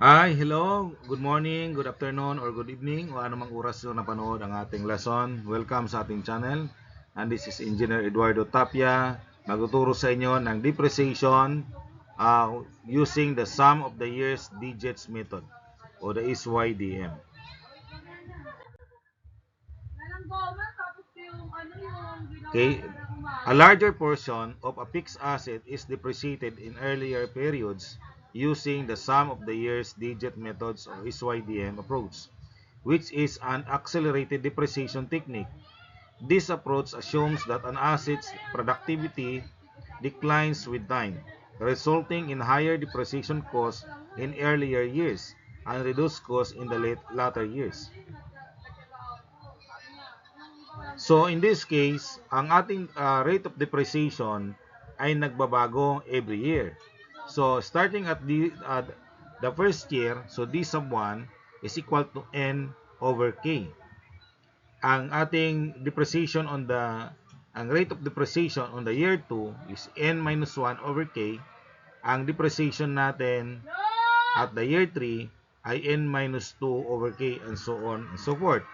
Hi, hello. Good morning, good afternoon, or good evening o anumang oras nyo napanood ang ating lesson. Welcome sa ating channel. And this is Engineer Eduardo Tapia. Magtuturo sa inyo ng depreciation using the sum of the years digits method o the SYDM. Okay, a larger portion of a fixed asset is depreciated in earlier periods using the sum of the years digit methods or SYDM approach, which is an accelerated depreciation technique. This approach assumes that an asset's productivity declines with time, resulting in higher depreciation costs in earlier years and reduced costs in the latter years. So in this case, ang ating rate of depreciation ay nagbabago every year. So starting at the first year, so d sub 1 is equal to n over k. Ang ating depreciation on ang rate of depreciation on the year 2 is n minus 1 over k. Ang depreciation natin at the year 3 ay n minus 2 over k and so on and so forth.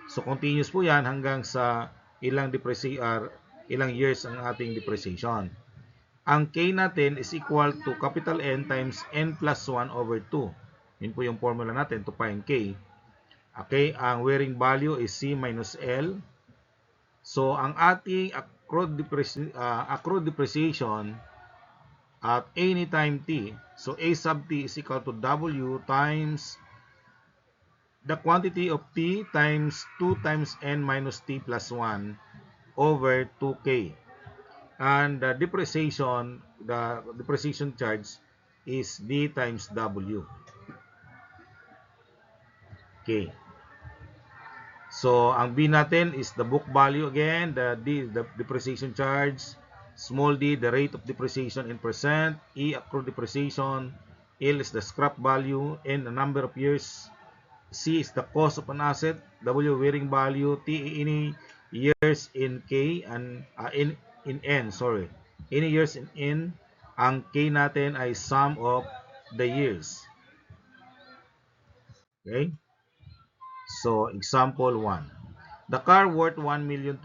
So continuous po yan hanggang sa ilang years ang ating depreciation. Ang k natin is equal to capital N times n plus 1 over 2. Yun po yung formula natin to find k. Okay, ang wearing value is C minus L. So, ang ating accrued depreciation at any time t. So, A sub t is equal to W times the quantity of t times 2 times n minus t plus 1 over 2k. And the depreciation charge is D times W. Okay. So, ang B natin is the book value again, the depreciation charge, small d, the rate of depreciation in percent, E, accrued depreciation, L is the scrap value, N, the number of years, C is the cost of an asset, W, wearing value, T, any years in K, and in N, sorry. Any years in N, ang K natin ay sum of the years. Okay? So, example 1. The car worth 1,200,000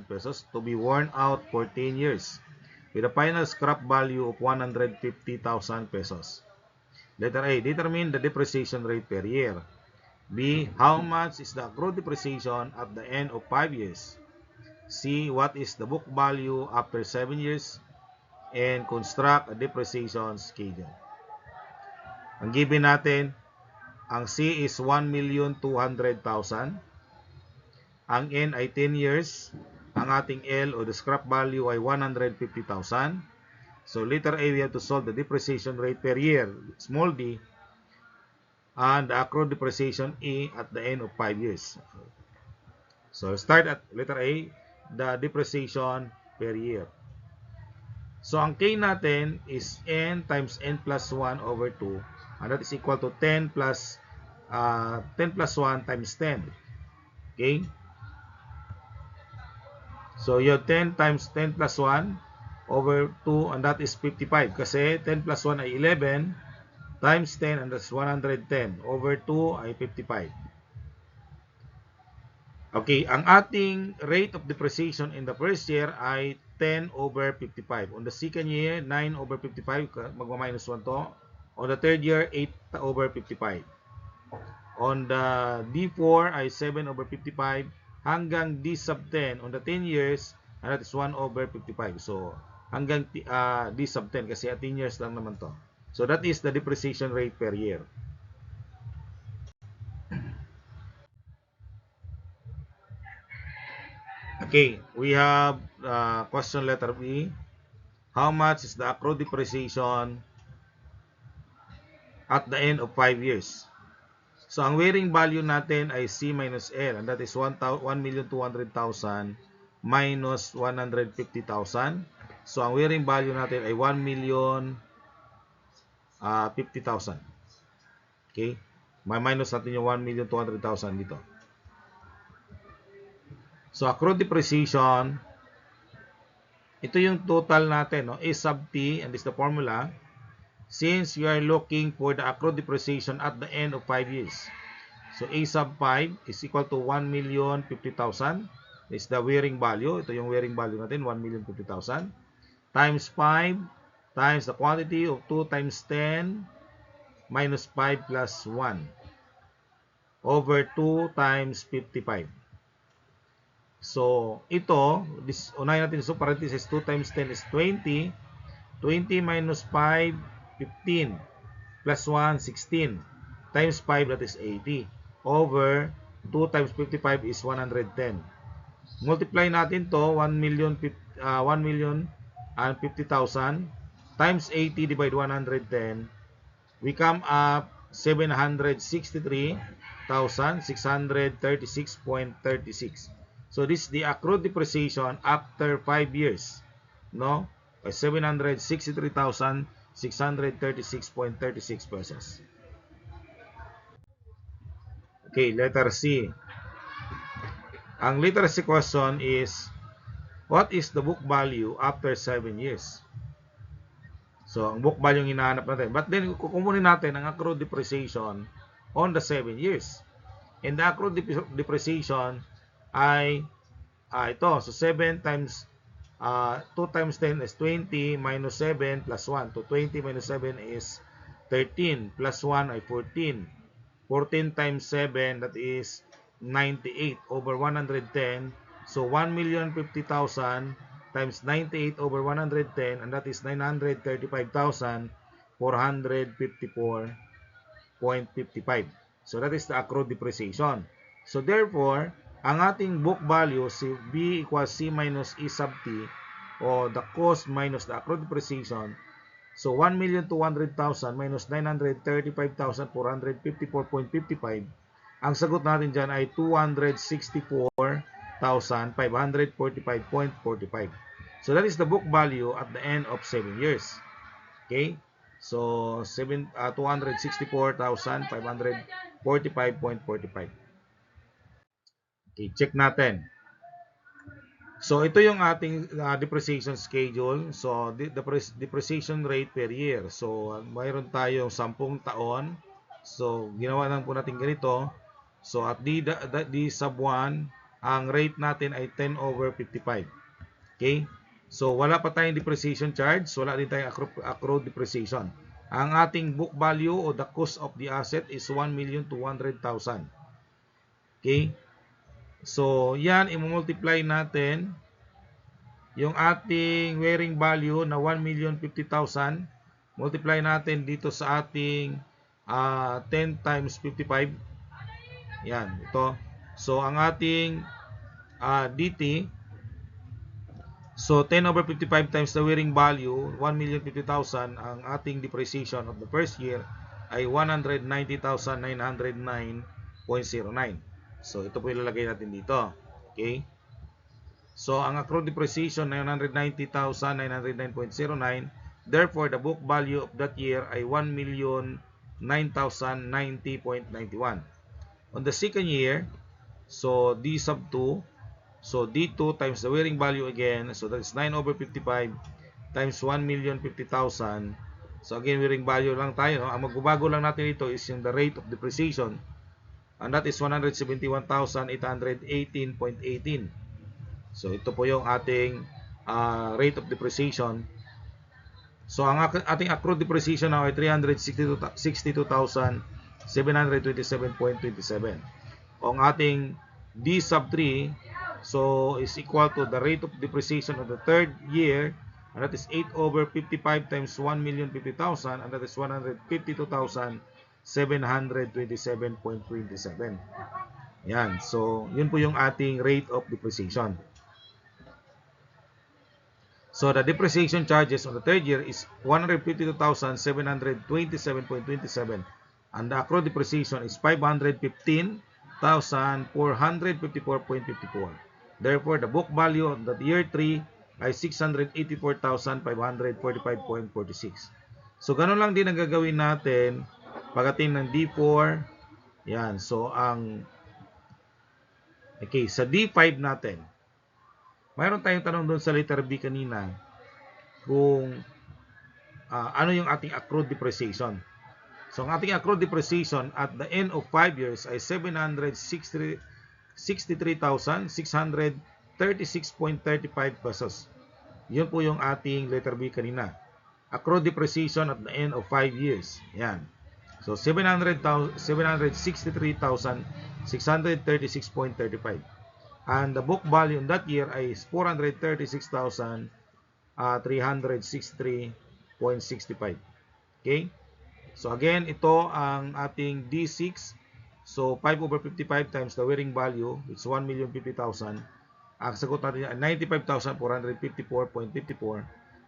pesos to be worn out for 10 years with a final scrap value of 150,000 pesos. Letter A. Determine the depreciation rate per year. B. How much is the accrued depreciation at the end of 5 years? C. What is the book value after 7 years? And construct a depreciation schedule. Ang given natin, ang C is 1,200,000. Ang N ay 10 years. Ang ating L o the scrap value ay 150,000. So letter A, we have to solve the depreciation rate per year, small d, and the accrued depreciation E at the end of 5 years. So start at letter A, the depreciation per year. So ang K natin is N times N plus 1 over 2, and that is equal to 10 plus 1 times 10. Okay? So, you have 10 times 10 plus 1 over 2, and that is 55. Kasi 10 plus 1 ay 11 times 10, and that's 110. Over 2 ay 55. Okay, ang ating rate of depreciation in the first year ay 10 over 55. On the second year, 9 over 55, magma-minus 1 to. On the third year, 8 over 55. On the D4 ay 7 over 55 hanggang D sub 10 on the 10 years, and that is 1 over 55. So, hanggang D sub 10 kasi 10 years lang naman to. So, that is the depreciation rate per year. Okay, we have question letter B. How much is the accrued depreciation at the end of 5 years? So, ang wearing value natin ay C minus L, and that is 1,200,000 minus 150,000. So, ang wearing value natin ay 1,050,000. Okay? May minus natin yung 1,200,000 dito. So, accrued depreciation, ito yung total natin, no? A sub T, and this is the formula. since we are looking for the accrued depreciation at the end of 5 years. So A sub 5 is equal to 1,050,000. Is the wearing value. Ito yung wearing value natin, 1,050,000. Times 5 times the quantity of 2 times 10 minus 5 plus 1 over 2 times 55. So, ito, unahin natin so parenthesis, 2 times 10 is 20. 20 minus 5, 15. Plus 1, 16. Times 5, that is 80. Over 2 times 55 is 110. Multiply natin to, 1,050,000 times 80 divided 110. We come up 763,636.36. So this is the accrued depreciation after 5 years, no? 763,636.36 pesos. Okay, letter C. Ang letter C question is, what is the book value after 7 years? So, ang book value yung hinahanap natin. But then, kukunin natin ang accrued depreciation on the 7 years. And the accrued depreciation ay ito. So, 7 times 2 times 10 is 20 minus 7 plus 1. So, 20 minus 7 is 13 plus 1 ay 14. 14 times 7, that is 98 over 110. So, 1,050,000 times 98 over 110, and that is 935,454.55. So, that is the accrued depreciation. So, therefore, ang ating book value, si B equals C minus E sub T, o the cost minus the accrued depreciation. So, 1,200,000 minus 935,454.55. Ang sagot natin dyan ay 264,545.45. So, that is the book value at the end of 7 years. Okay? So, 264,545.45. Okay, check natin. So, ito yung ating depreciation schedule. So, depreciation rate per year. So, mayroon tayong 10 taon. So, ginawa lang po natin ganito. So, at D sub 1, ang rate natin ay 10 over 55. Okay? So, wala pa tayong depreciation charge. Wala din tayong accrued depreciation. Ang ating book value o the cost of the asset is 1,200,000. Okay? So, yan, i-multiply natin yung ating wearing value na 1,050,000. Multiply natin dito sa ating 10 times 55. Yan, ito. So, ang ating DT, so 10 over 55 times the wearing value, 1,050,000. Ang ating depreciation of the first year ay 190,909.09. So, ito po ilalagay natin dito. Okay? So, ang accrued depreciation ay 190,909.09. Therefore, the book value of that year ay 1,009,090.91. On the second year, so D sub 2, so D2 times the wearing value again, so that is 9 over 55 times 1,050,000. So, again, wearing value lang tayo. No? Ang magbabago lang natin ito is yung the rate of depreciation, and that is 171,818.18. So, ito po yung ating rate of depreciation. So, ang ating accrued depreciation now ay 362,727.27. Ang ating D sub 3, so, is equal to the rate of depreciation of the third year, and that is 8 over 55 times 1,050,000, and that is 152,727.27. Yan. So, yun po yung ating rate of depreciation. So, the depreciation charges on the third year is 152,727.27. And the accrued depreciation is 515,454.54. Therefore, the book value of the year 3 ay 684,545.46. So, ganun lang din ang gagawin natin pagdating ng D4. Yan. So, okay, sa D5 natin, mayroon tayong tanong doon sa letter B kanina kung ano yung ating accrued depreciation. So, ang ating accrued depreciation at the end of 5 years ay 763,636.35 pesos. Yun po yung ating letter B kanina. Accrued depreciation at the end of 5 years. Yan. So, 763,636.35. And the book value in that year ay 436,363.65. Okay? So, again, ito ang ating D6. So, 5 over 55 times the wearing value, it's 1,050,000. Ang sagot natin ay 95,454.54.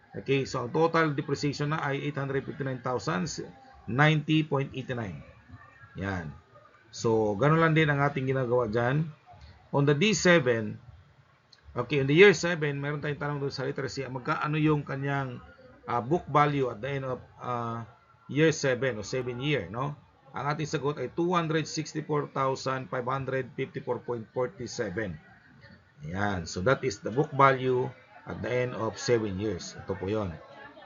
Okay, so ang total depreciation na ay 859,090.89. Yan. So, ganun lang din ang ating ginagawa dyan. On the D7, okay, in the year 7, meron tayong tanong doon sa letter C, magkaano yung kanyang book value at the end of year 7 o 7 year, no? Ang ating sagot ay 264,554.47. Ayan. So, that is the book value at the end of 7 years. Ito po yon.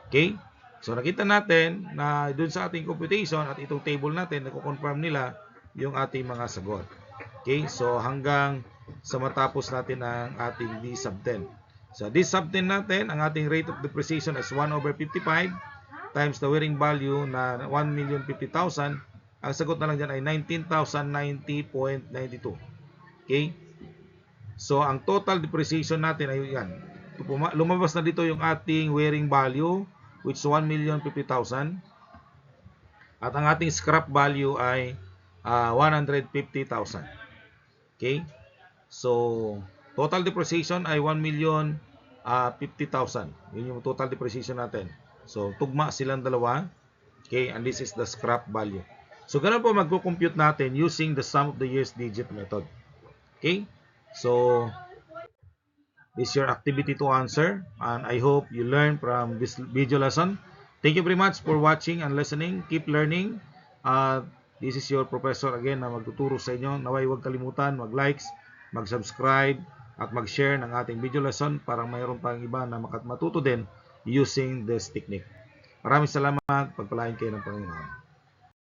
Okay? So, nakita natin na dun sa ating computation at itong table natin, nako-confirm nila yung ating mga sagot. Okay? So, hanggang sa matapos natin ang ating D sub 10. So, D sub 10 natin, ang ating rate of depreciation is 1 over 55 times the wearing value na 1,050,000. Ang sagot na lang dyan ay 19,090.92. Okay? So, ang total depreciation natin ay yan. Lumabas na dito yung ating wearing value, which is 1,050,000. At ang ating scrap value ay 150,000. Okay? So, total depreciation ay 1,050,000. Yun yung total depreciation natin. So, tugma silang dalawa. Okay? And this is the scrap value. So, ganun po magko-compute natin using the sum of the years digit method. Okay? So, this is your activity to answer. And I hope you learn from this video lesson. Thank you very much for watching and listening. Keep learning. This is your professor again na magtuturo sa inyo. Naway huwag kalimutan mag-likes, mag-subscribe, at mag-share ng ating video lesson para mayroon pang iba na matuto din using this technique. Maraming salamat. Pagpalain kayo ng Panginoon.